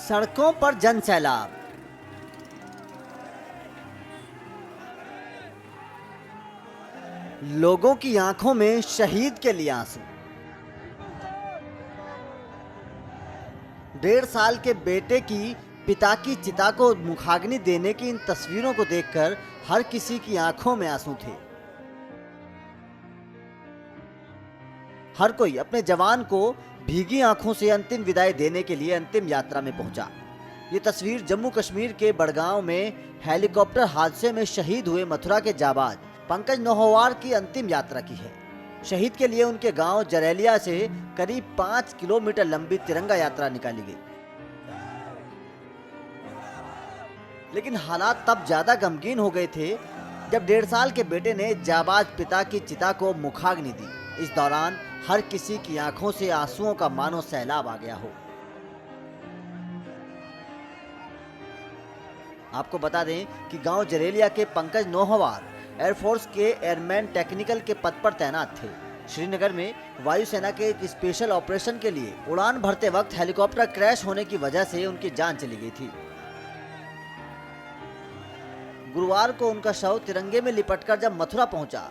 सड़कों पर जन सैलाब। लोगों की आंखों में शहीद के लिए आंसू। 1.5 साल के बेटे की पिता की चिता को मुखाग्नि देने की इन तस्वीरों को देखकर हर किसी की आंखों में आंसू थे। हर कोई अपने जवान को भीगी आंखों से अंतिम विदाई देने के लिए अंतिम यात्रा में पहुंचा। ये तस्वीर जम्मू कश्मीर के बड़गांव में हेलीकॉप्टर हादसे में शहीद हुए मथुरा के जाबाज पंकज नौहवार की अंतिम यात्रा की है। शहीद के लिए उनके गांव जरेलिया से करीब 5 किलोमीटर लंबी तिरंगा यात्रा निकाली गई। लेकिन हालात तब ज्यादा गमगीन हो गए थे जब 1.5 साल के बेटे ने जाबाज पिता की चिता को मुखाग्नि दी। इस दौरान हर किसी की आंखों से आंसुओं का मानो सैलाब आ गया हो। आपको बता दें कि गांव जरेलिया के पंकज नौहवार एयरफोर्स के एयरमैन टेक्निकल के पद पर तैनात थे। श्रीनगर में वायुसेना के एक स्पेशल ऑपरेशन के लिए उड़ान भरते वक्त हेलीकॉप्टर क्रैश होने की वजह से उनकी जान चली गई थी। गुरुवार को उनका शव तिरंगे में लिपटकर जब मथुरा पहुंचा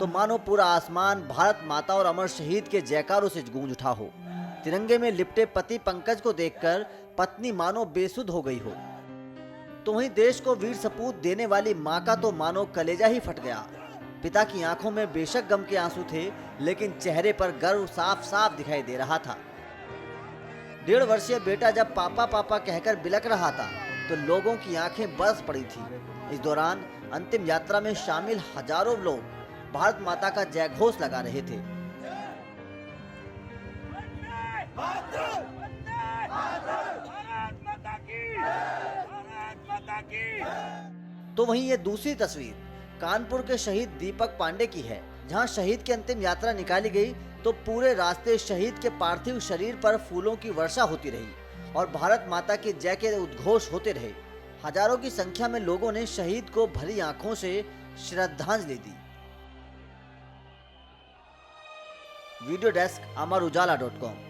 तो मानो पूरा आसमान भारत माता और अमर शहीद के जयकारों से गूंज उठा हो। तिरंगे में लिपटे पति पंकज को देखकर पत्नी मानो बेसुध हो गई हो, तो वहीं देश को वीर सपूत देने वाली मां का तो मानो कलेजा ही फट गया। पिता की आंखों में बेशक गम के आंसू थे, लेकिन चेहरे पर गर्व साफ साफ दिखाई दे रहा था। 1.5 वर्षीय बेटा जब पापा पापा कहकर बिलक रहा था तो लोगों की आंखें बरस पड़ी थी। इस दौरान अंतिम यात्रा में शामिल हजारों लोग भारत माता का जयघोष लगा रहे थे। तो वहीं ये दूसरी तस्वीर कानपुर के शहीद दीपक पांडे की है, जहां शहीद की अंतिम यात्रा निकाली गई तो पूरे रास्ते शहीद के पार्थिव शरीर पर फूलों की वर्षा होती रही और भारत माता की जय के उद्घोष होते रहे। हजारों की संख्या में लोगों ने शहीद को भरी आंखों से श्रद्धांजलि दी। वीडियो डेस्क अमर उजाला.com।